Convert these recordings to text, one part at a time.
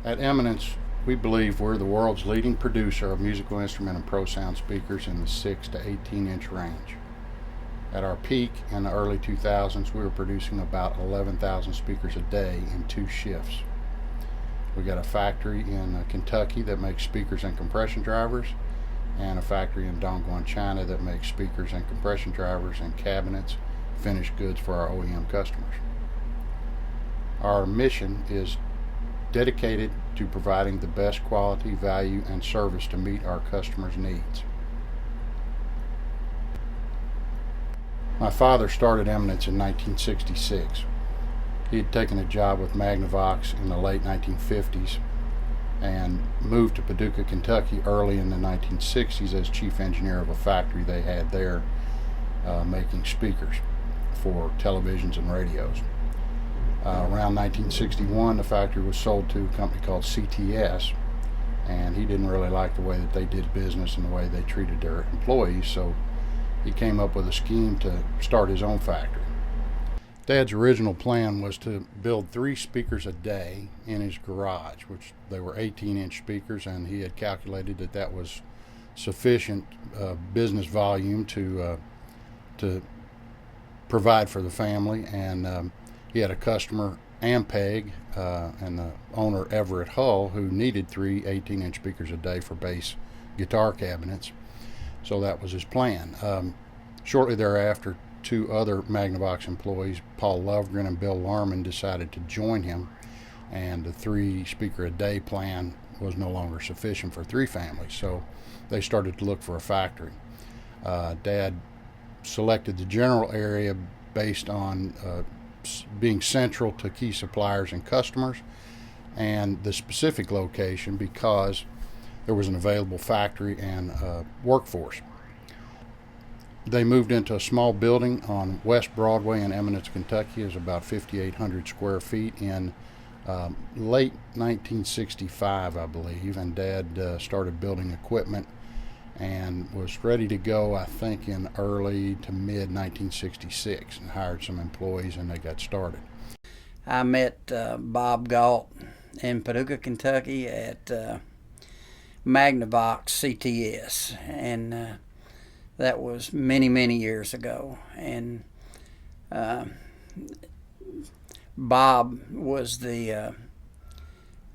At Eminence, we believe we're the world's leading producer of musical instrument and pro sound speakers in the 6 to 18-inch range. At our peak in the early 2000s, we were producing about 11,000 speakers a day in 2 shifts. We got a factory in Kentucky that makes speakers and compression drivers, and a factory in Dongguan, China that makes speakers and compression drivers and cabinets, finished goods for our OEM customers. Our mission is dedicated to providing the best quality, value, and service to meet our customers' needs. My father started Eminence in 1966. He had taken a job with Magnavox in the late 1950s and moved to Paducah, Kentucky early in the 1960s as chief engineer of a factory they had there making speakers for televisions and radios. Around 1961, the factory was sold to a company called CTS, and he didn't really like the way that they did business and the way they treated their employees, so he came up with a scheme to start his own factory. Dad's original plan was to build 3 speakers a day in his garage, which they were 18-inch speakers, and he had calculated that that was sufficient business volume to provide for the family. And he had a customer, Ampeg, and the owner, Everett Hull, who needed 3 18-inch speakers a day for bass guitar cabinets. So that was his plan. Shortly thereafter, 2 other Magnavox employees, Paul Lovegren and Bill Larman, decided to join him, and the 3 speaker a day plan was no longer sufficient for 3 families, so they started to look for a factory. Dad selected the general area based on being central to key suppliers and customers, and the specific location because there was an available factory and workforce. They moved into a small building on West Broadway in Eminence, Kentucky. It was about 5,800 square feet in late 1965, I believe, and Dad started building equipment and was ready to go, I think, in early to mid 1966, and hired some employees, and they got started. I met Bob Galt in Paducah, Kentucky at Magnavox CTS, and that was many, many years ago. And Bob was the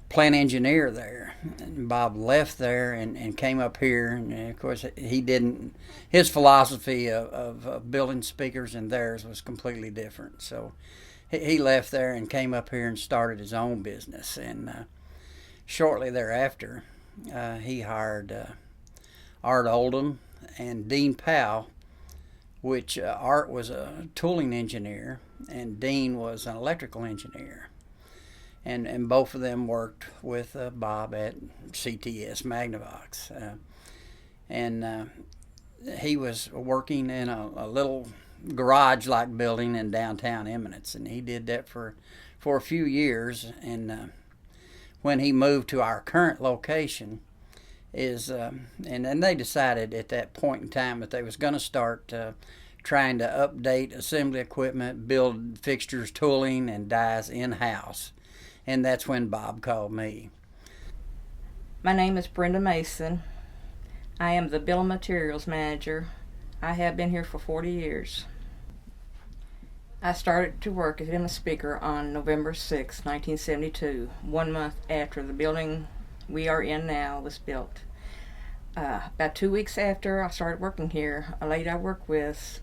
plant engineer there. And Bob left there and came up here, and of course his philosophy of building speakers and theirs was completely different. So he left there and came up here and started his own business. And shortly thereafter, he hired Art Oldham and Dean Powell, which Art was a tooling engineer and Dean was an electrical engineer. And both of them worked with Bob at CTS Magnavox. And he was working in a little garage-like building in downtown Eminence, and he did that for a few years. And when he moved to our current location, and then they decided at that point in time that they was going to start trying to update assembly equipment, build fixtures, tooling, and dies in-house. And that's when Bob called me. My name is Brenda Mason. I am the Bill of Materials Manager. I have been here for 40 years. I started to work as Eminence Speaker on November 6, 1972, 1 month after the building we are in now was built. About 2 weeks after I started working here, a lady I work with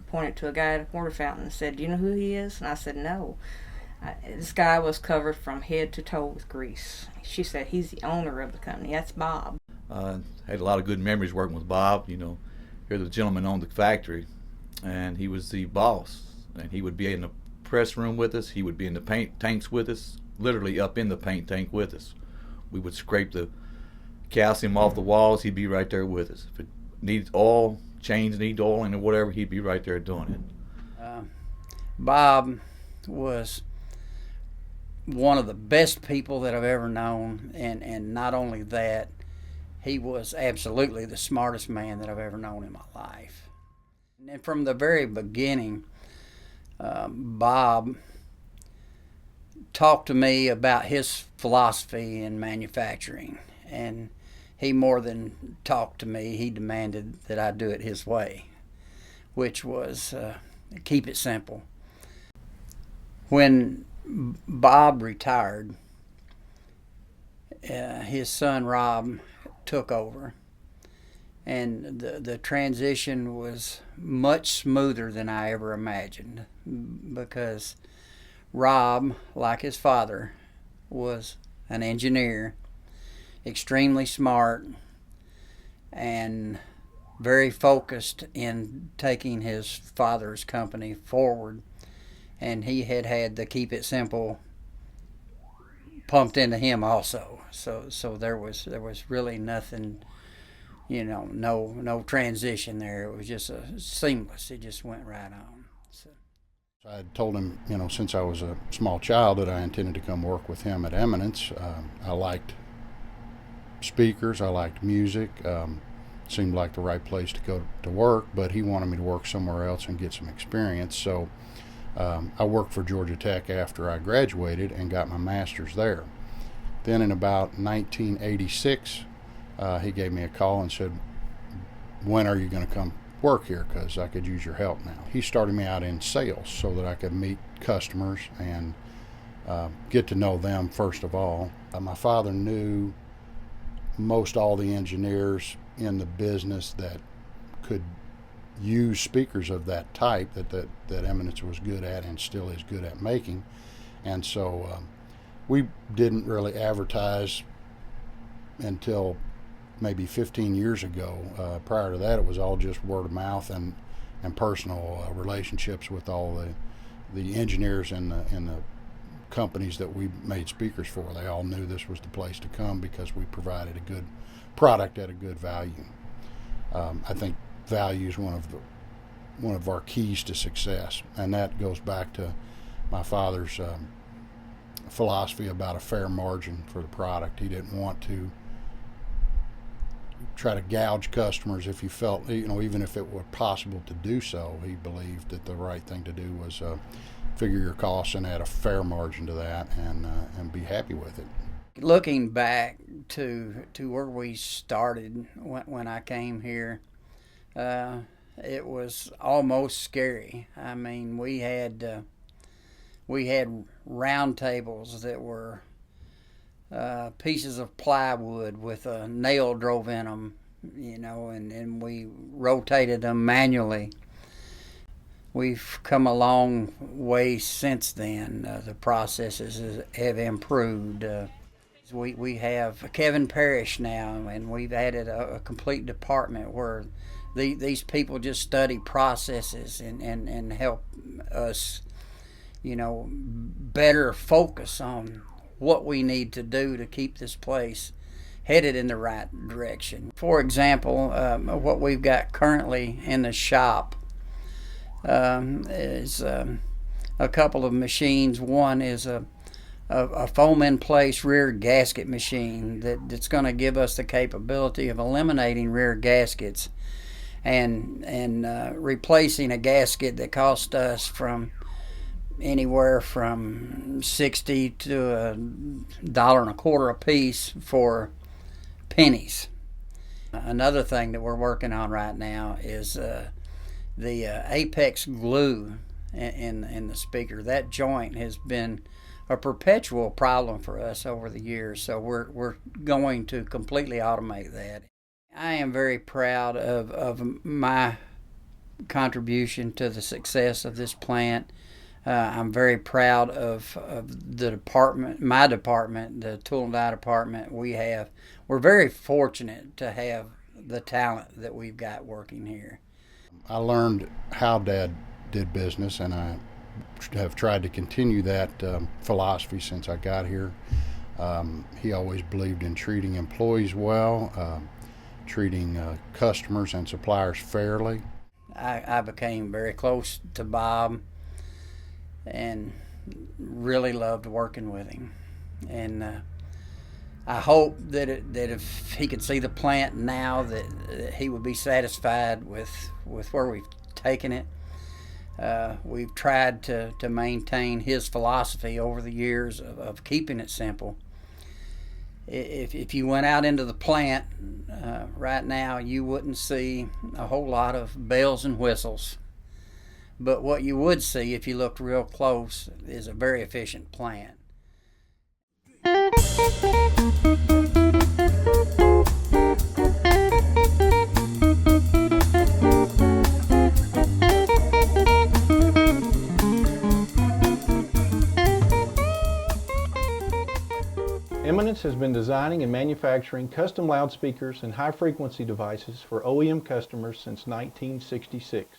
pointed to a guy at a water fountain and said, "Do you know who he is?" And I said, "No." This guy was covered from head to toe with grease. She said, "He's the owner of the company. That's Bob." Had a lot of good memories working with Bob. You know, here the gentleman owned the factory, and he was the boss. And he would be in the press room with us. He would be in the paint tanks with us, literally up in the paint tank with us. We would scrape the calcium off the walls. He'd be right there with us. If it needs oil, chains need oiling or whatever, he'd be right there doing it. Bob was one of the best people that I've ever known, and not only that, he was absolutely the smartest man that I've ever known in my life. And from the very beginning, Bob talked to me about his philosophy in manufacturing, and he more than talked to me, he demanded that I do it his way, which was keep it simple. When Bob retired, his son Rob took over, and the transition was much smoother than I ever imagined, because Rob, like his father, was an engineer, extremely smart, and very focused in taking his father's company forward. And he had the keep it simple pumped into him also. So there was really nothing, no transition there. It was just seamless. It just went right on. So I had told him, since I was a small child, that I intended to come work with him at Eminence. I liked speakers, I liked music. Seemed like the right place to go to work, but he wanted me to work somewhere else and get some experience. So I worked for Georgia Tech after I graduated and got my master's there. Then in about 1986, he gave me a call and said, when are you going to come work here, because I could use your help now. He started me out in sales so that I could meet customers and get to know them first of all. My father knew most all the engineers in the business that could use speakers of that type that Eminence was good at and still is good at making. And so we didn't really advertise until maybe 15 years ago. Prior to that, it was all just word of mouth and personal relationships with all the engineers and the companies that we made speakers for. They all knew this was the place to come because we provided a good product at a good value. I think value is one of our keys to success, and that goes back to my father's philosophy about a fair margin for the product. He didn't want to try to gouge customers if he felt, even if it were possible to do so. He believed that the right thing to do was figure your costs and add a fair margin to that, and be happy with it. Looking back to where we started when I came here, it was almost scary. I mean, we had round tables that were pieces of plywood with a nail drove in them, and we rotated them manually. We've come a long way since then. The processes have improved. We have Kevin Parrish now, and we've added a complete department where these people just study processes and help us, better focus on what we need to do to keep this place headed in the right direction. For example, what we've got currently in the shop is a couple of machines. One is a foam in place rear gasket machine that's going to give us the capability of eliminating rear gaskets and replacing a gasket that cost us from anywhere from $60 to $1.25 a piece for pennies. Another thing that we're working on right now is the apex glue in the speaker. That joint has been a perpetual problem for us over the years, so we're going to completely automate that. I am very proud of my contribution to the success of this plant. I'm very proud of the department, my department, the tool and die department we have. We're very fortunate to have the talent that we've got working here. I learned how Dad did business, and I have tried to continue that philosophy since I got here. He always believed in treating employees well, treating customers and suppliers fairly. I became very close to Bob and really loved working with him. And I hope that if he could see the plant now, that he would be satisfied with where we've taken it. We've tried to maintain his philosophy over the years of keeping it simple. If you went out into the plant right now, you wouldn't see a whole lot of bells and whistles. But what you would see if you looked real close is a very efficient plant. Eminence has been designing and manufacturing custom loudspeakers and high-frequency devices for OEM customers since 1966.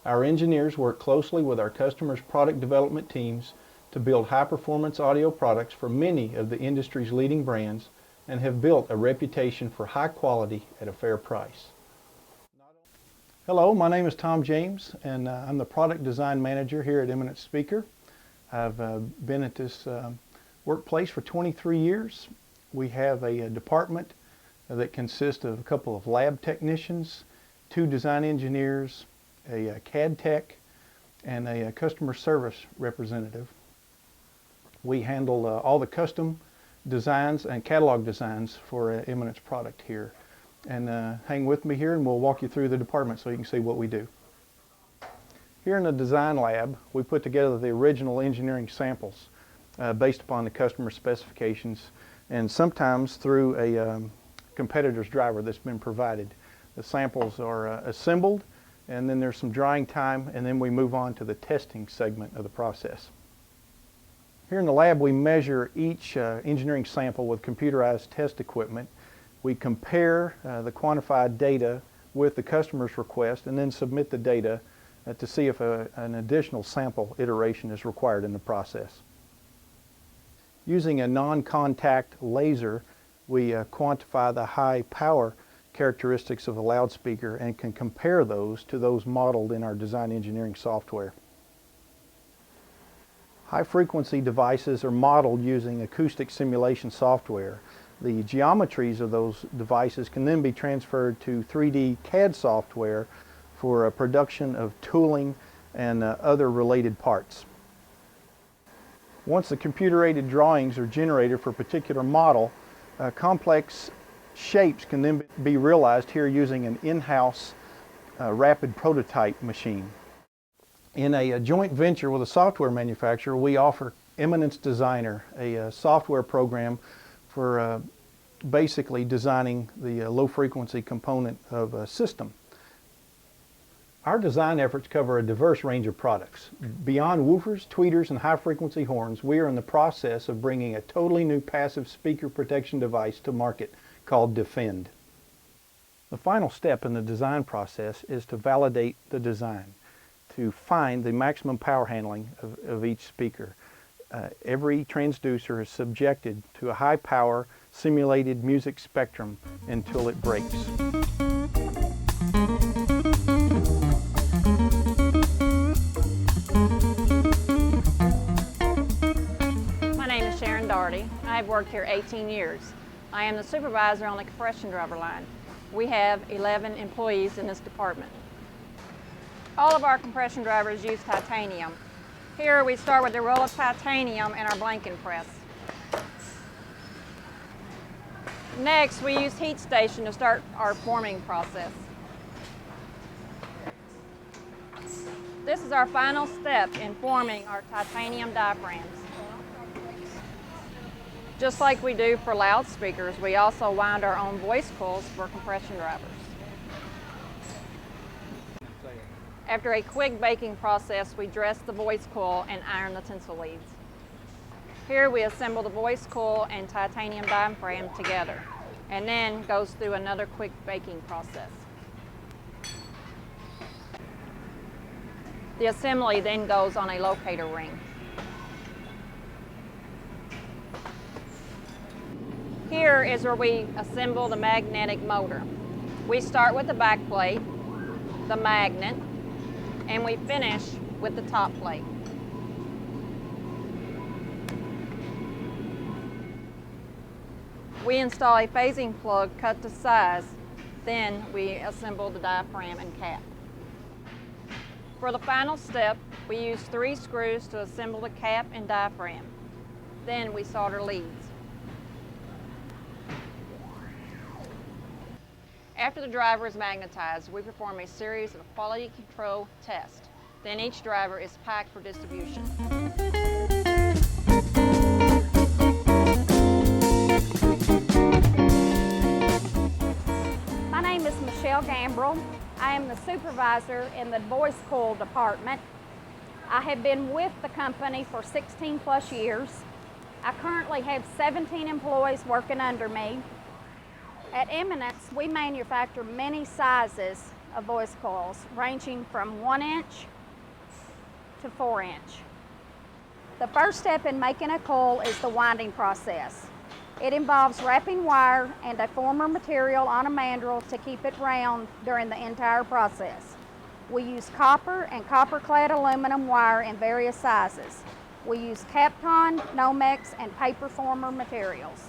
Our engineers work closely with our customers' product development teams to build high-performance audio products for many of the industry's leading brands and have built a reputation for high quality at a fair price. Hello, my name is Tom James, and I'm the Product Design Manager here at Eminence Speaker. I've been at this workplace for 23 years. We have a department that consists of a couple of lab technicians, 2 design engineers, a CAD tech, and a customer service representative. We handle all the custom designs and catalog designs for Eminence product here. And hang with me here and we'll walk you through the department so you can see what we do. Here in the design lab, we put together the original engineering samples based upon the customer specifications and sometimes through a competitor's driver that's been provided. The samples are assembled, and then there's some drying time, and then we move on to the testing segment of the process. Here in the lab, we measure each engineering sample with computerized test equipment. We compare the quantified data with the customer's request and then submit the data to see if an additional sample iteration is required in the process. Using a non-contact laser, we quantify the high power characteristics of a loudspeaker and can compare those to those modeled in our design engineering software. High frequency devices are modeled using acoustic simulation software. The geometries of those devices can then be transferred to 3D CAD software for production of tooling and other related parts. Once the computer-aided drawings are generated for a particular model, complex shapes can then be realized here using an in-house rapid prototype machine. In a joint venture with a software manufacturer, we offer Eminence Designer, a software program for basically designing the low-frequency component of a system. Our design efforts cover a diverse range of products. Beyond woofers, tweeters, and high-frequency horns, we are in the process of bringing a totally new passive speaker protection device to market called Defend. The final step in the design process is to validate the design, to find the maximum power handling of each speaker. Every transducer is subjected to a high power simulated music spectrum until it breaks. My name is Sharon Daugherty. I've worked here 18 years. I am the supervisor on the compression driver line. We have 11 employees in this department. All of our compression drivers use titanium. Here we start with a roll of titanium and our blanking press. Next, we use heat station to start our forming process. This is our final step in forming our titanium diaphragms. Just like we do for loudspeakers, we also wind our own voice coils for compression drivers. After a quick baking process, we dress the voice coil and iron the tinsel leads. Here we assemble the voice coil and titanium diaphragm together, and then goes through another quick baking process. The assembly then goes on a locator ring. Here is where we assemble the magnetic motor. We start with the back plate, the magnet, and we finish with the top plate. We install a phasing plug cut to size, then we assemble the diaphragm and cap. For the final step, we use 3 screws to assemble the cap and diaphragm. Then we solder leads. After the driver is magnetized, we perform a series of quality control tests. Then each driver is packed for distribution. My name is Michelle Gambrell. I am the supervisor in the voice coil department. I have been with the company for 16 plus years. I currently have 17 employees working under me. At Eminence, we manufacture many sizes of voice coils, ranging from 1 inch to 4 inch. The first step in making a coil is the winding process. It involves wrapping wire and a former material on a mandrel to keep it round during the entire process. We use copper and copper-clad aluminum wire in various sizes. We use Kapton, Nomex, and paper former materials.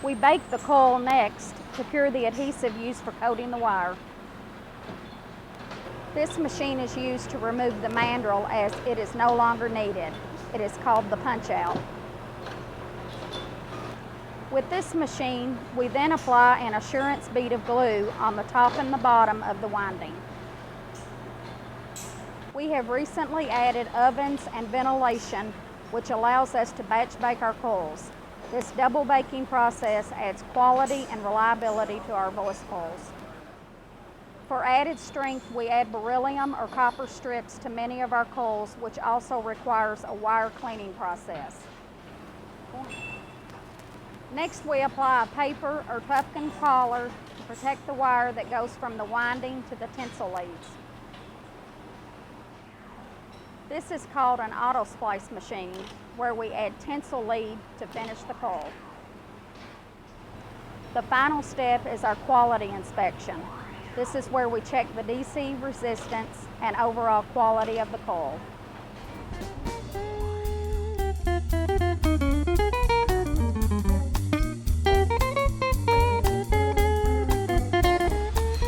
We bake the coil next to cure the adhesive used for coating the wire. This machine is used to remove the mandrel as it is no longer needed. It is called the punch-out. With this machine, we then apply an assurance bead of glue on the top and the bottom of the winding. We have recently added ovens and ventilation, which allows us to batch bake our coils. This double baking process adds quality and reliability to our voice coils. For added strength, we add beryllium or copper strips to many of our coils, which also requires a wire cleaning process. Next, we apply a paper or puffkin collar to protect the wire that goes from the winding to the tinsel leads. This is called an auto splice machine, where we add tinsel lead to finish the coil. The final step is our quality inspection. This is where we check the DC resistance and overall quality of the coil.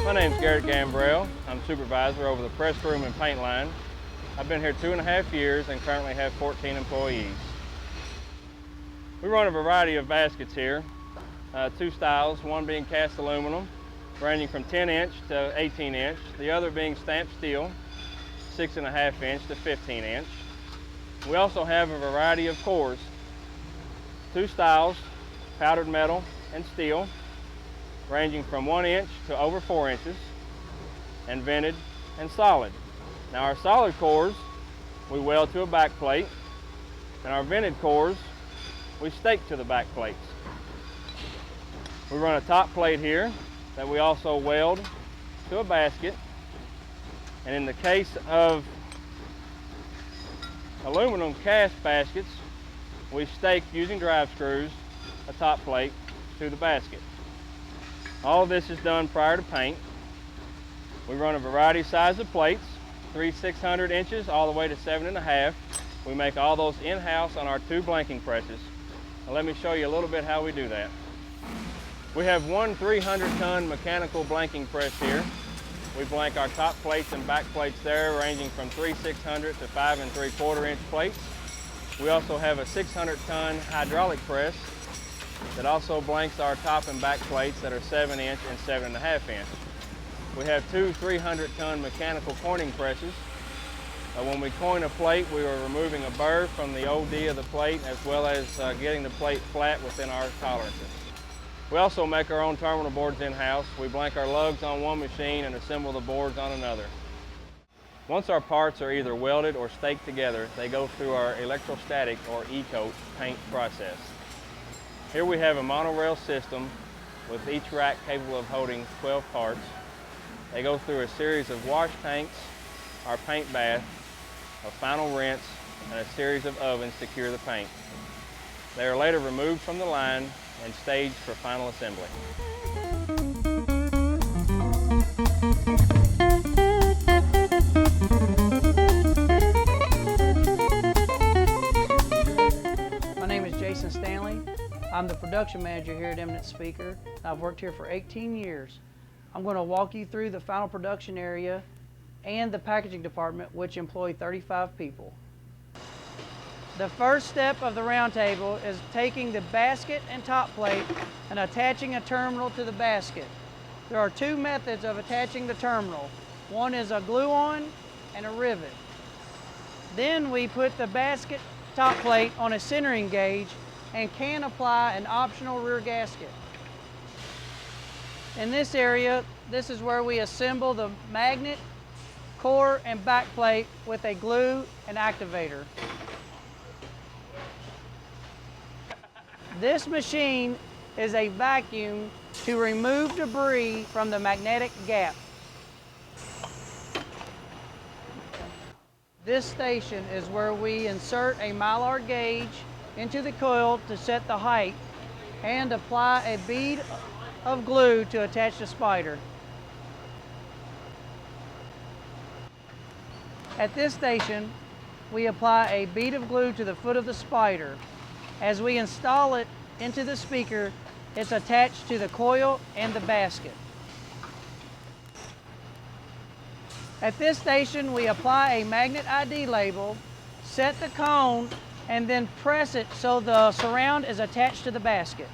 My name's Garrett Gambrell. I'm supervisor over the press room and paint line. I've been here 2.5 years and currently have 14 employees. We run a variety of baskets here, 2 styles, one being cast aluminum, ranging from 10 inch to 18 inch, the other being stamped steel, 6.5 inch to 15 inch. We also have a variety of cores, 2 styles, powdered metal and steel, ranging from 1 inch to over 4 inches, and vented and solid. Now our solid cores, we weld to a back plate, and our vented cores, we stake to the back plates. We run a top plate here that we also weld to a basket, and in the case of aluminum cast baskets, we stake using drive screws a top plate to the basket. All of this is done prior to paint. We run a variety of size of plates, 3 600 inches all the way to 7.5. We make all those in-house on our 2 blanking presses. Now let me show you a little bit how we do that. We have one 300-ton mechanical blanking press here. We blank our top plates and back plates there, ranging from 3 600 to 5 3/4 inch plates. We also have a 600-ton hydraulic press that also blanks our top and back plates that are 7 inch and 7.5 inch. We have 2 300-ton mechanical coining presses. When we coin a plate, we are removing a burr from the OD of the plate, as well as getting the plate flat within our tolerances. We also make our own terminal boards in-house. We blank our lugs on one machine and assemble the boards on another. Once our parts are either welded or staked together, they go through our electrostatic or E-coat paint process. Here we have a monorail system with each rack capable of holding 12 parts. They go through a series of wash tanks, our paint bath, a final rinse, and a series of ovens to cure the paint. They are later removed from the line and staged for final assembly. My name is Jason Stanley. I'm the production manager here at Eminence Speaker. I've worked here for 18 years. I'm going to walk you through the final production area and the packaging department, which employ 35 people. The first step of the round table is taking the basket and top plate and attaching a terminal to the basket. There are two methods of attaching the terminal. One is a glue-on and a rivet. Then we put the basket top plate on a centering gauge and can apply an optional rear gasket. In this area, this is where we assemble the magnet, core, and back plate with a glue and activator. This machine is a vacuum to remove debris from the magnetic gap. This station is where we insert a mylar gauge into the coil to set the height and apply a bead of glue to attach the spider. At this station, we apply a bead of glue to the foot of the spider. As we install it into the speaker, it's attached to the coil and the basket. At this station, we apply a magnet ID label, set the cone, and then press it so the surround is attached to the basket.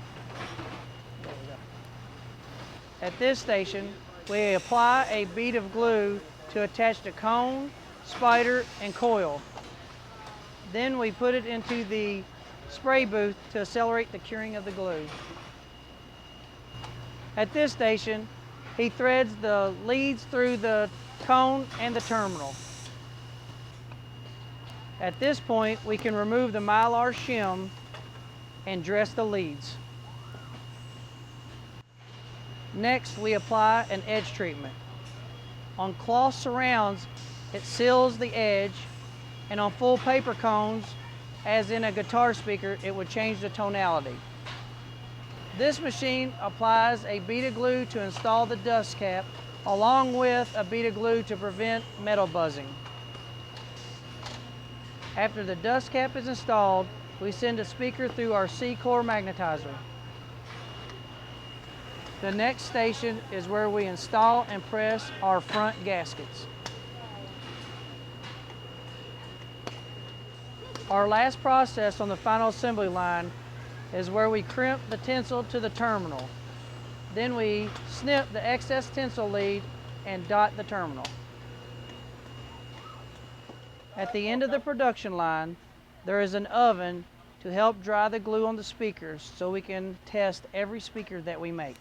At this station, we apply a bead of glue to attach the cone, spider, and coil. Then we put it into the spray booth to accelerate the curing of the glue. At this station, he threads the leads through the cone and the terminal. At this point, we can remove the mylar shim and dress the leads. Next, we apply an edge treatment. On cloth surrounds, it seals the edge, and on full paper cones, as in a guitar speaker, it would change the tonality. This machine applies a bead of glue to install the dust cap, along with a bead of glue to prevent metal buzzing. After the dust cap is installed, we send a speaker through our C-core magnetizer. The next station is where we install and press our front gaskets. Our last process on the final assembly line is where we crimp the tinsel to the terminal. Then we snip the excess tinsel lead and dot the terminal. At the end of the production line, there is an oven to help dry the glue on the speakers so we can test every speaker that we make.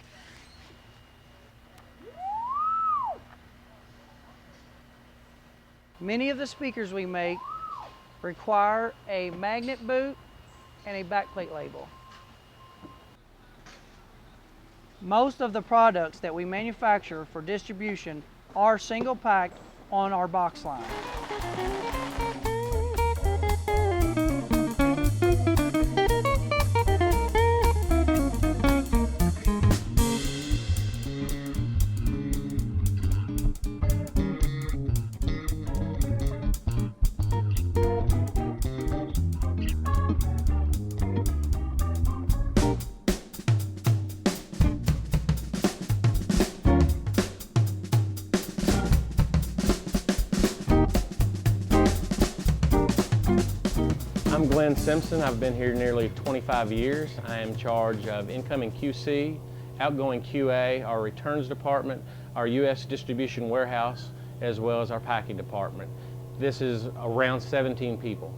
Many of the speakers we make require a magnet boot and a backplate label. Most of the products that we manufacture for distribution are single packed on our box line. I'm Glenn Simpson. I've been here nearly 25 years. I am in charge of incoming QC, outgoing QA, our returns department, our U.S. distribution warehouse, as well as our packing department. This is around 17 people.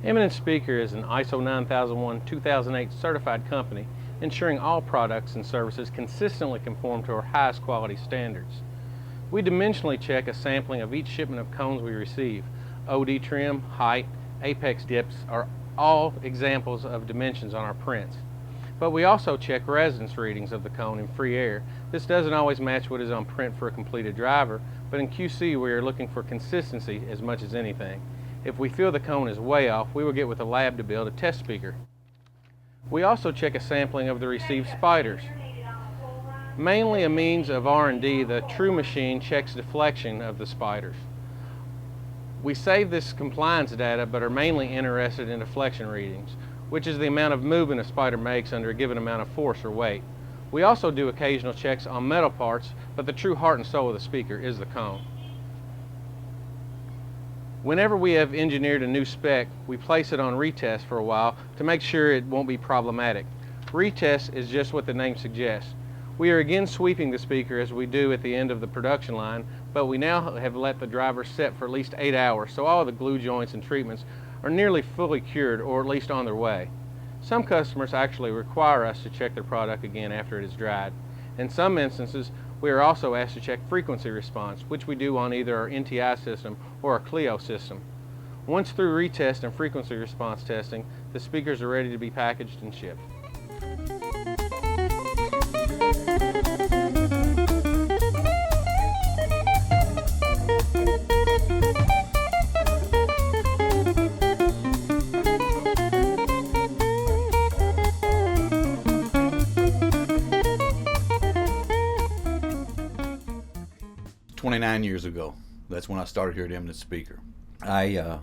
Eminence Speaker is an ISO 9001-2008 certified company, ensuring all products and services consistently conform to our highest quality standards. We dimensionally check a sampling of each shipment of cones we receive. OD trim, height, apex dips are all examples of dimensions on our prints. But we also check resonance readings of the cone in free air. This doesn't always match what is on print for a completed driver, but in QC we are looking for consistency as much as anything. If we feel the cone is way off, we will get with a lab to build a test speaker. We also check a sampling of the received spiders. Mainly a means of R&D, the true machine checks deflection of the spiders. We save this compliance data but are mainly interested in deflection readings, which is the amount of movement a spider makes under a given amount of force or weight. We also do occasional checks on metal parts, but the true heart and soul of the speaker is the cone. Whenever we have engineered a new spec, we place it on retest for a while to make sure it won't be problematic. Retest is just what the name suggests. We are again sweeping the speaker as we do at the end of the production line, but we now have let the driver set for at least 8 hours, so all of the glue joints and treatments are nearly fully cured, or at least on their way. Some customers actually require us to check their product again after it is dried. In some instances, we are also asked to check frequency response, which we do on either our NTI system or our Clio system. Once through retest and frequency response testing, the speakers are ready to be packaged and shipped. Years ago, that's when I started here at Eminence Speaker. I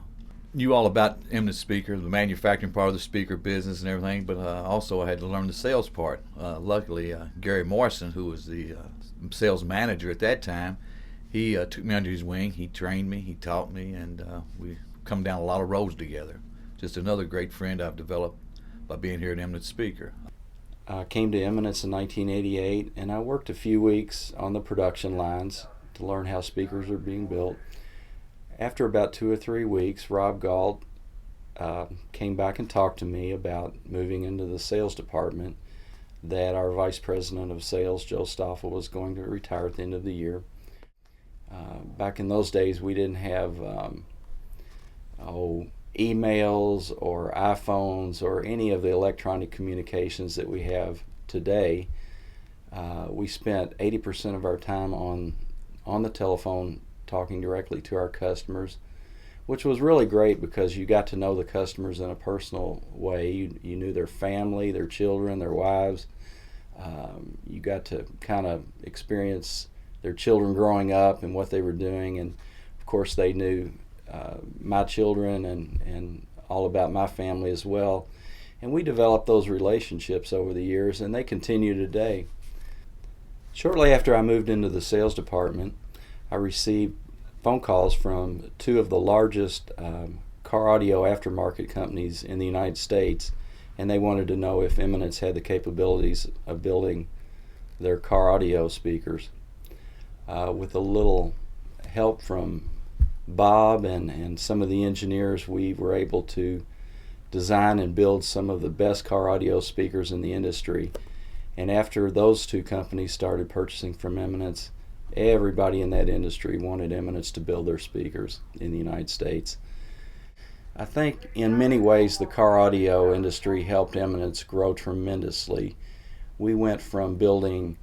knew all about Eminence Speaker, the manufacturing part of the speaker business and everything, but also I had to learn the sales part. Luckily, Gary Morrison, who was the sales manager at that time, he took me under his wing. He trained me, he taught me, and we come down a lot of roads together. Just another great friend I've developed by being here at Eminence Speaker. I came to Eminence in 1988, and I worked a few weeks on the production lines to learn how speakers are being built. After about 2 or 3 weeks, Rob Galt came back and talked to me about moving into the sales department, that our Vice President of Sales, Joe Stoffel, was going to retire at the end of the year. Back in those days, we didn't have emails or iPhones or any of the electronic communications that we have today. We spent 80% of our time on the telephone talking directly to our customers, which was really great because you got to know the customers in a personal way. You knew their family, their children, their wives. You got to kind of experience their children growing up and what they were doing, and of course they knew my children and all about my family as well. And we developed those relationships over the years, and they continue today. Shortly after I moved into the sales department, I received phone calls from 2 of the largest car audio aftermarket companies in the United States, and they wanted to know if Eminence had the capabilities of building their car audio speakers. With a little help from Bob and some of the engineers, we were able to design and build some of the best car audio speakers in the industry. And after those 2 companies started purchasing from Eminence, everybody in that industry wanted Eminence to build their speakers in the United States. I think in many ways the car audio industry helped Eminence grow tremendously. We went from building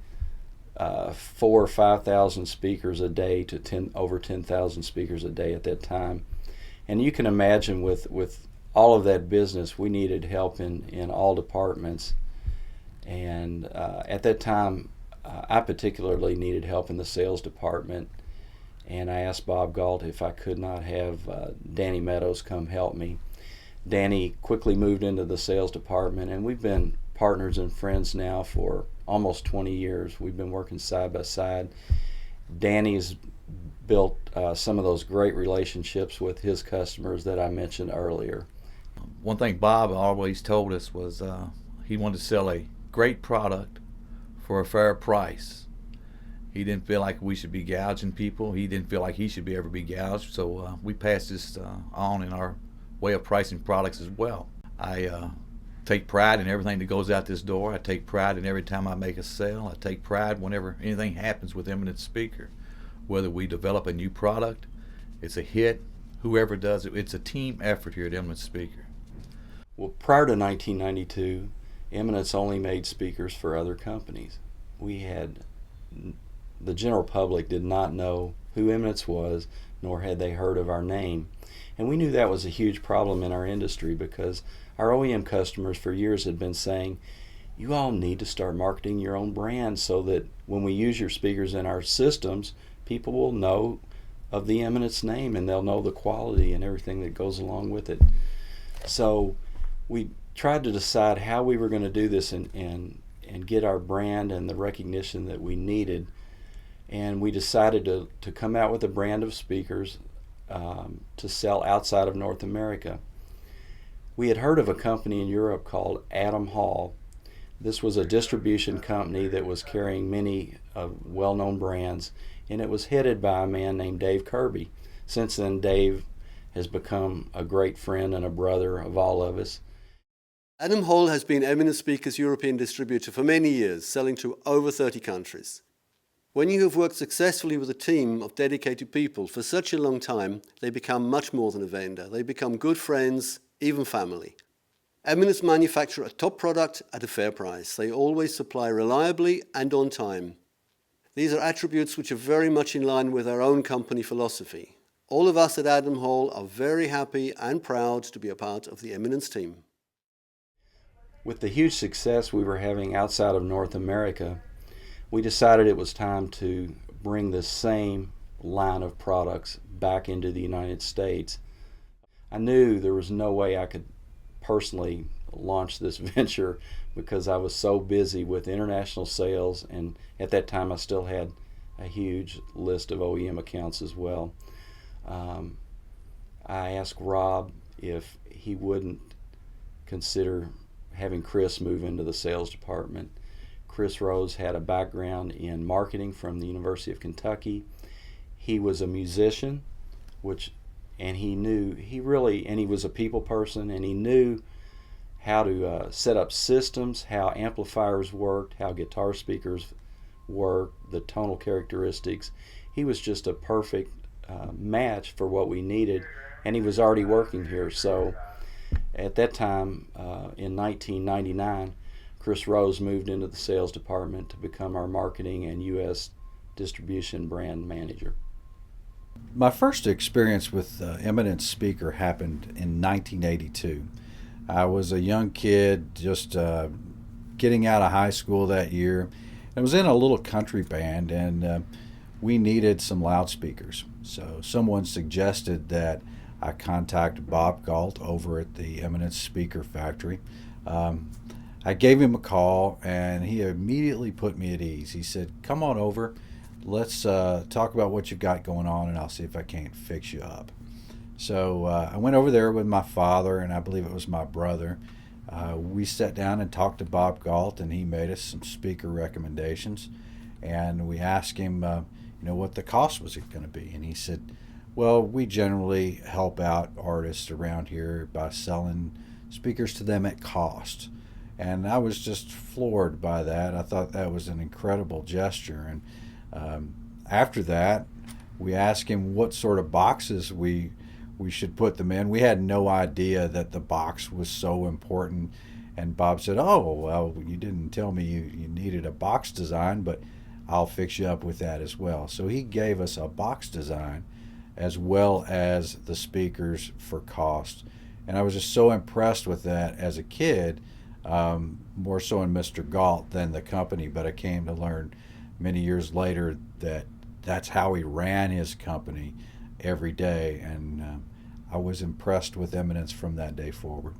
4,000 or 5,000 speakers a day to over 10,000 speakers a day at that time. And you can imagine with all of that business, we needed help in all departments. And at that time, I particularly needed help in the sales department, and I asked Bob Galt if I could not have Danny Meadows come help me. Danny quickly moved into the sales department, and we've been partners and friends now for almost 20 years. We've been working side by side. Danny's built some of those great relationships with his customers that I mentioned earlier. One thing Bob always told us was he wanted to sell a great product for a fair price. He didn't feel like we should be gouging people. He didn't feel like he should ever be gouged. So we passed this on in our way of pricing products as well. I take pride in everything that goes out this door. I take pride in every time I make a sale. I take pride whenever anything happens with Eminence Speaker. Whether we develop a new product, it's a hit, whoever does it, it's a team effort here at Eminence Speaker. Well, prior to 1992, Eminence only made speakers for other companies. The general public did not know who Eminence was, nor had they heard of our name. And we knew that was a huge problem in our industry because our OEM customers for years had been saying, you all need to start marketing your own brand so that when we use your speakers in our systems, people will know of the Eminence name and they'll know the quality and everything that goes along with it. So we tried to decide how we were going to do this and get our brand and the recognition that we needed. And we decided to come out with a brand of speakers to sell outside of North America. We had heard of a company in Europe called Adam Hall. This was a distribution company that was carrying many well-known brands, and it was headed by a man named Dave Kirby. Since then, Dave has become a great friend and a brother of all of us. Adam Hall has been Eminence Speaker's European distributor for many years, selling to over 30 countries. When you have worked successfully with a team of dedicated people for such a long time, they become much more than a vendor. They become good friends, even family. Eminence manufacture a top product at a fair price. They always supply reliably and on time. These are attributes which are very much in line with our own company philosophy. All of us at Adam Hall are very happy and proud to be a part of the Eminence team. With the huge success we were having outside of North America, we decided it was time to bring the same line of products back into the United States. I knew there was no way I could personally launch this venture because I was so busy with international sales, and at that time I still had a huge list of OEM accounts as well. I asked Rob if he wouldn't consider having Chris move into the sales department. Chris Rose had a background in marketing from the University of Kentucky. He was a musician, and he was a people person, and he knew how to set up systems, how amplifiers worked, how guitar speakers work, the tonal characteristics. He was just a perfect match for what we needed, and he was already working here. So at that time, in 1999, Chris Rose moved into the sales department to become our marketing and U.S. distribution brand manager. My first experience with Eminence Speaker happened in 1982. I was a young kid just getting out of high school that year. I was in a little country band, and we needed some loudspeakers. So someone suggested that I contact Bob Galt over at the Eminence Speaker factory. I gave him a call, and he immediately put me at ease. He said, "Come on over. Let's talk about what you've got going on, and I'll see if I can't fix you up." So I went over there with my father, and I believe it was my brother. We sat down and talked to Bob Galt, and he made us some speaker recommendations. And we asked him, what the cost was going to be. And he said, "Well, we generally help out artists around here by selling speakers to them at cost." And I was just floored by that. I thought that was an incredible gesture. And after that, we asked him what sort of boxes we should put them in. We had no idea that the box was so important. And Bob said, "Oh, well, you didn't tell me you needed a box design, but I'll fix you up with that as well." So he gave us a box design as well as the speakers for cost. And I was just so impressed with that as a kid, more so in Mr. Galt than the company, but I came to learn many years later that that's how he ran his company every day, and I was impressed with Eminence from that day forward.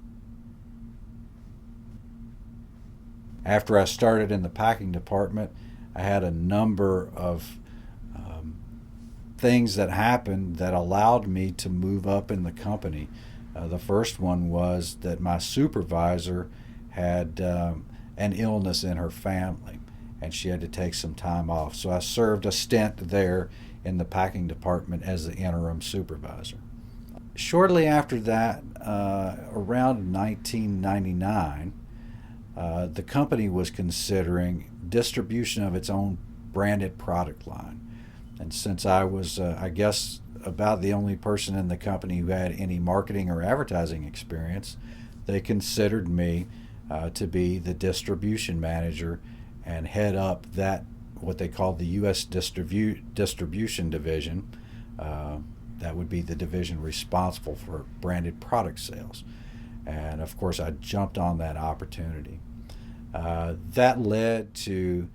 After I started in the packing department, I had a number of things that happened that allowed me to move up in the company. The first one was that my supervisor had an illness in her family, and she had to take some time off. So I served a stint there in the packing department as the interim supervisor. Shortly after that, around 1999, the company was considering distribution of its own branded product line. And since I was, I guess, about the only person in the company who had any marketing or advertising experience, they considered me to be the distribution manager and head up that, what they called the U.S. distribution division. That would be the division responsible for branded product sales. And of course, I jumped on that opportunity. That led to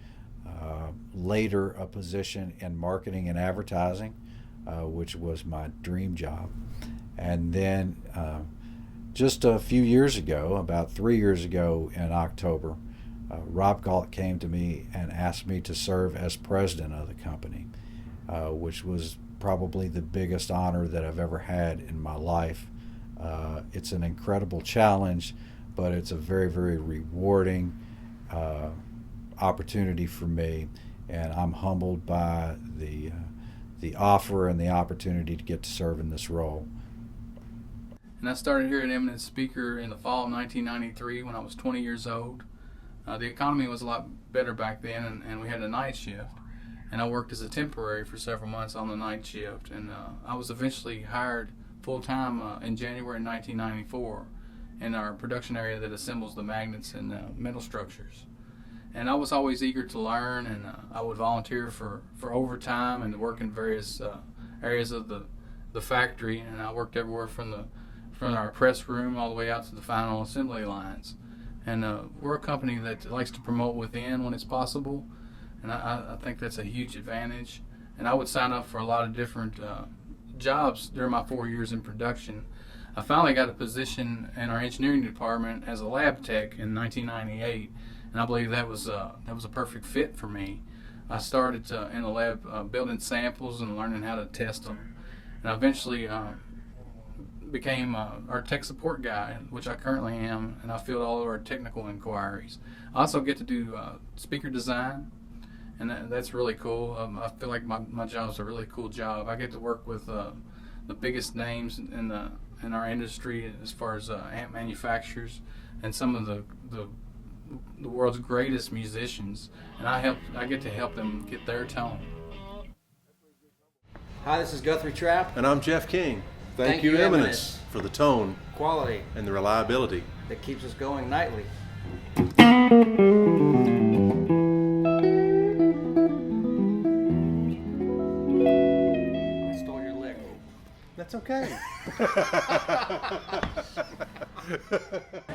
later a position in marketing and advertising, which was my dream job. And then just a few years ago, about 3 years ago in October, Rob Galt came to me and asked me to serve as president of the company, which was probably the biggest honor that I've ever had in my life. It's an incredible challenge, but it's a very, very rewarding opportunity for me, and I'm humbled by the offer and the opportunity to get to serve in this role. And I started here at Eminence Speaker in the fall of 1993 when I was 20 years old. The economy was a lot better back then, and we had a night shift. And I worked as a temporary for several months on the night shift. And I was eventually hired full-time in January 1994 in our production area that assembles the magnets and metal structures. And I was always eager to learn, and I would volunteer for overtime and work in various areas of the factory. And I worked everywhere from our press room all the way out to the final assembly lines. And we're a company that likes to promote within when it's possible, and I think that's a huge advantage. And I would sign up for a lot of different jobs during my 4 years in production. I finally got a position in our engineering department as a lab tech in 1998, and I believe that was a perfect fit for me. I started in the lab building samples and learning how to test them, and I eventually became our tech support guy, which I currently am, and I field all of our technical inquiries. I also get to do speaker design, and that's really cool. I feel like my job's a really cool job. I get to work with the biggest names in our industry as far as amp manufacturers and some of the world's greatest musicians, and I get to help them get their tone. Hi, this is Guthrie Trapp. And I'm Jeff King. Thank you, Eminence, for the tone, quality, and the reliability that keeps us going nightly. I stole your lick. That's okay.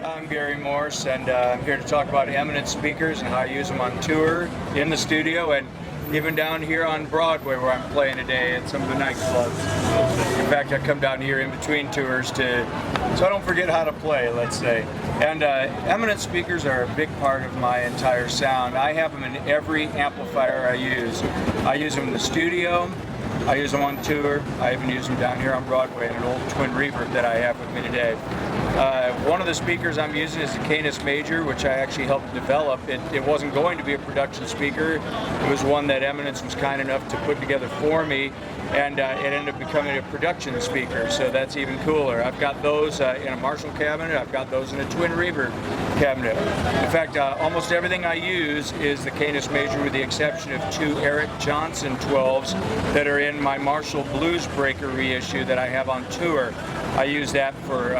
I'm Gary Morse, and I'm here to talk about Eminence speakers and how I use them on tour, in the studio, and even down here on Broadway where I'm playing today at some of the nightclubs. In fact, I come down here in between tours so I don't forget how to play, let's say. And Eminence speakers are a big part of my entire sound. I have them in every amplifier I use. I use them in the studio, I use them on tour, I even use them down here on Broadway in an old twin reverb that I have with me today. One of the speakers I'm using is the Canis Major, which I actually helped develop. It wasn't going to be a production speaker. It was one that Eminence was kind enough to put together for me, and it ended up becoming a production speaker, so that's even cooler. I've got those in a Marshall cabinet. I've got those in a twin reverb cabinet. In fact, almost everything I use is the Canis Major, with the exception of two Eric Johnson 12s that are in my Marshall Blues Breaker reissue that I have on tour. I use that for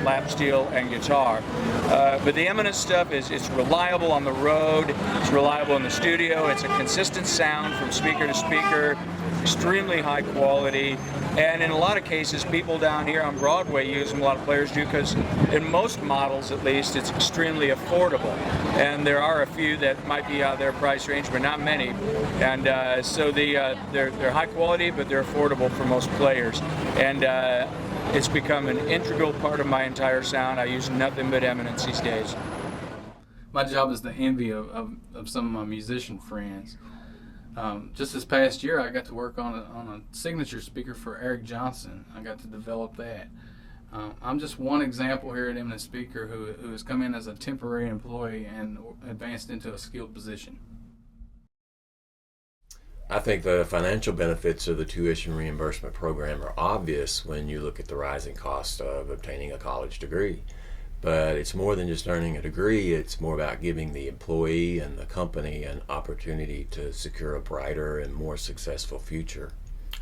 lap steel and guitar. But the Eminence stuff it's reliable on the road, it's reliable in the studio, it's a consistent sound from speaker to speaker, extremely high quality, and in a lot of cases people down here on Broadway use them, a lot of players do, because in most models at least it's extremely affordable, and there are a few that might be out of their price range but not many, and so they're high quality but they're affordable for most players, and it's become an integral part of my entire sound. I use nothing but Eminence these days. My job is the envy of some of my musician friends. Just this past year, I got to work on a signature speaker for Eric Johnson. I got to develop that. I'm just one example here at Eminence Speaker who has come in as a temporary employee and advanced into a skilled position. I think the financial benefits of the tuition reimbursement program are obvious when you look at the rising cost of obtaining a college degree. But it's more than just earning a degree, it's more about giving the employee and the company an opportunity to secure a brighter and more successful future.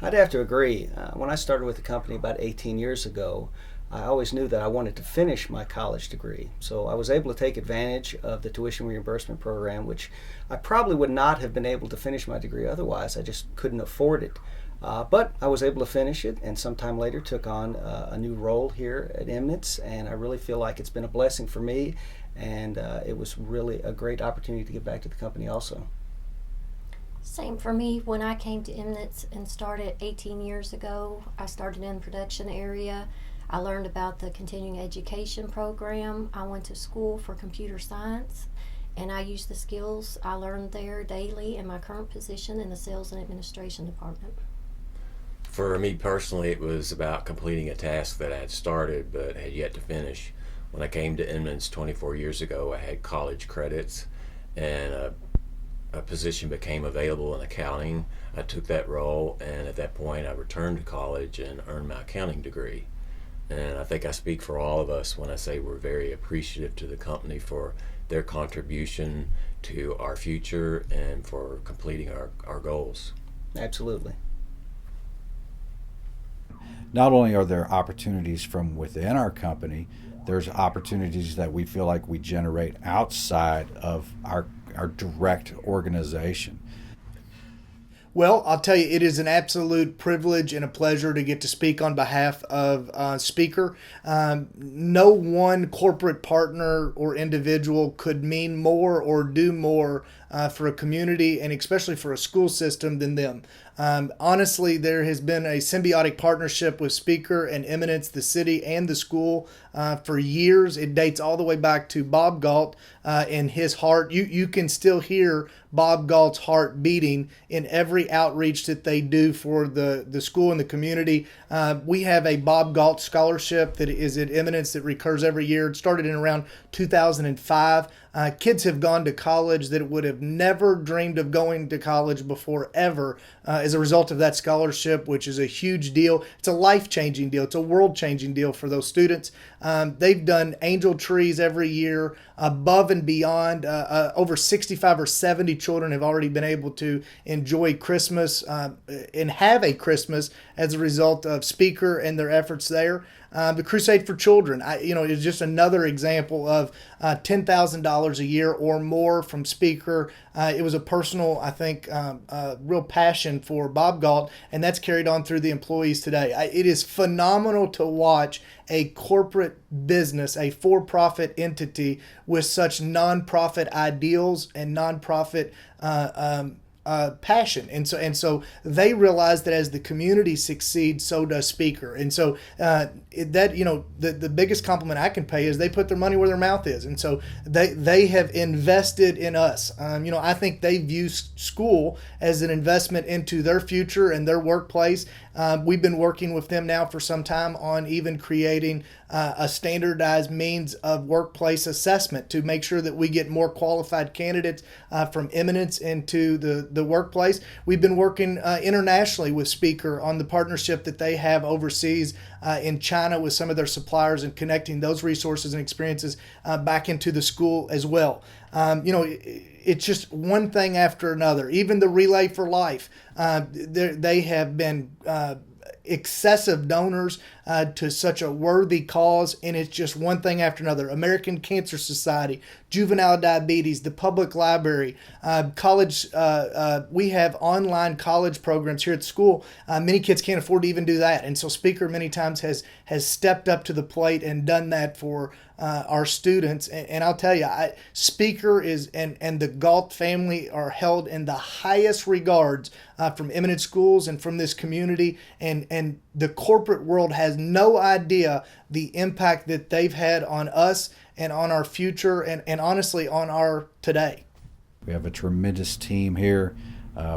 I'd have to agree. When I started with the company about 18 years ago, I always knew that I wanted to finish my college degree. So I was able to take advantage of the tuition reimbursement program, which I probably would not have been able to finish my degree otherwise. I just couldn't afford it. But I was able to finish it, and sometime later took on a new role here at Eminence, and I really feel like it's been a blessing for me, and it was really a great opportunity to give back to the company also. Same for me. When I came to Eminence and started 18 years ago, I started in the production area. I learned about the continuing education program. I went to school for computer science, and I use the skills I learned there daily in my current position in the sales and administration department. For me personally, it was about completing a task that I had started but had yet to finish. When I came to Eminence 24 years ago, I had college credits, and a position became available in accounting. I took that role, and at that point I returned to college and earned my accounting degree. And I think I speak for all of us when I say we're very appreciative to the company for their contribution to our future and for completing our goals. Absolutely. Not only are there opportunities from within our company, there's opportunities that we feel like we generate outside of our direct organization. Well, I'll tell you, it is an absolute privilege and a pleasure to get to speak on behalf of Speaker. No one corporate partner or individual could mean more or do more for a community and especially for a school system than them. Honestly, there has been a symbiotic partnership with Speaker and Eminence, the city and the school, for years. It dates all the way back to Bob Galt and his heart. You can still hear Bob Galt's heart beating in every outreach that they do for the school and the community. We have a Bob Galt scholarship that is at Eminence that recurs every year. It started in around 2005. Kids have gone to college that would have never dreamed of going to college before ever as a result of that scholarship, which is a huge deal. It's a life-changing deal. It's a world-changing deal for those students. They've done angel trees every year above and beyond. Over 65 or 70 children have already been able to enjoy Christmas and have a Christmas as a result of Speaker and their efforts there. The Crusade for Children, is just another example of $10,000 a year or more from Speaker. It was a personal, I think, real passion for Bob Galt, and that's carried on through the employees today. It is phenomenal to watch a corporate business, a for-profit entity with such nonprofit ideals and nonprofit passion, and so they realize that as the community succeeds, so does Speaker, and so the biggest compliment I can pay is they put their money where their mouth is, and so they have invested in us. I think they view school as an investment into their future and their workplace. We've been working with them now for some time on even creating a standardized means of workplace assessment to make sure that we get more qualified candidates from Eminence into the workplace. We've been working internationally with Speaker on the partnership that they have overseas in China with some of their suppliers and connecting those resources and experiences back into the school as well. It's just one thing after another. Even the Relay for Life, they have been excessive donors to such a worthy cause, and it's just one thing after another. American Cancer Society, juvenile diabetes, the public library, college. We have online college programs here at school. Many kids can't afford to even do that, and so Speaker many times has stepped up to the plate and done that for our students. And I'll tell you, Speaker is and the Galt family are held in the highest regards from Eminence Schools and from this community, and the corporate world has no idea the impact that they've had on us and on our future and honestly on our today. We have a tremendous team here.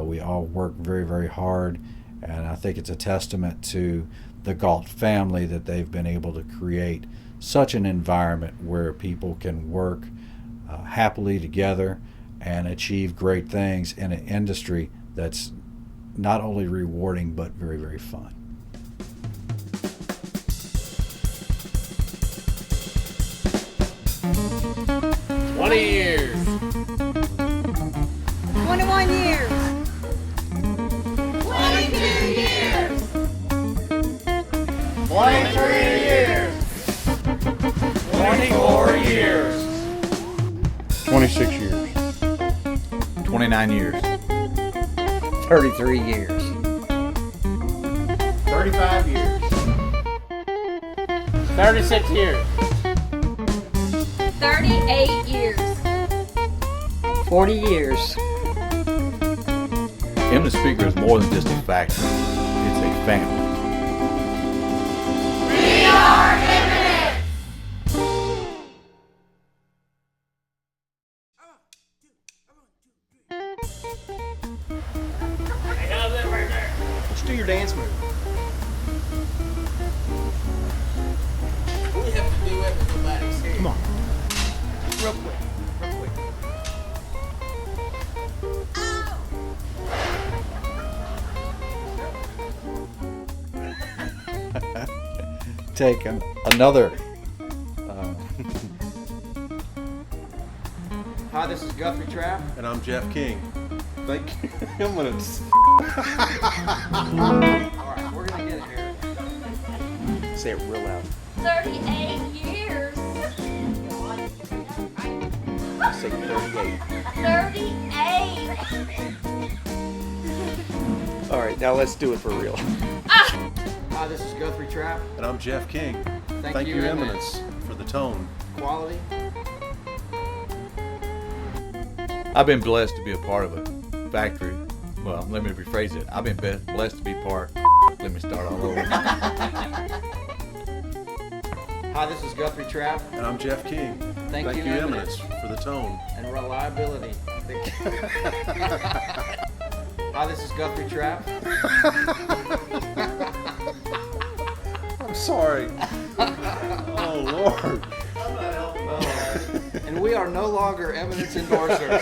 We all work very, very hard, and I think it's a testament to the Galt family that they've been able to create such an environment where people can work happily together and achieve great things in an industry that's not only rewarding but very, very fun. Years. 21 years. 22 years. 23 years. 24 years. 26 years. 29 years. 33 years. 35 years. 36 years. 38 years. 40 years. Eminence Speaker is more than just a factory. It's a family. We are Eminence! Just do your dance move. We have to do it with nobody's here. Come on. Real quick. Take another. Hi, this is Guthrie Trapp. And I'm Jeff King. Thank you, Eminence. Alright, we're gonna get it here. Say it real loud. 38 years. Say 38. 38. Alright, now let's do it for real. Hi, this is Guthrie Trapp. And I'm Jeff King. Thank you, Eminence, for the tone. Quality. I've been blessed to be a part of a factory. Well, let me rephrase it. I've been blessed to be part. Let me start all over. Hi, this is Guthrie Trapp. And I'm Jeff King. Thank you, Eminence, for the tone. And reliability. Hi, this is Guthrie Trapp. I'm sorry. Oh, Lord. And we are no longer Eminence endorsers.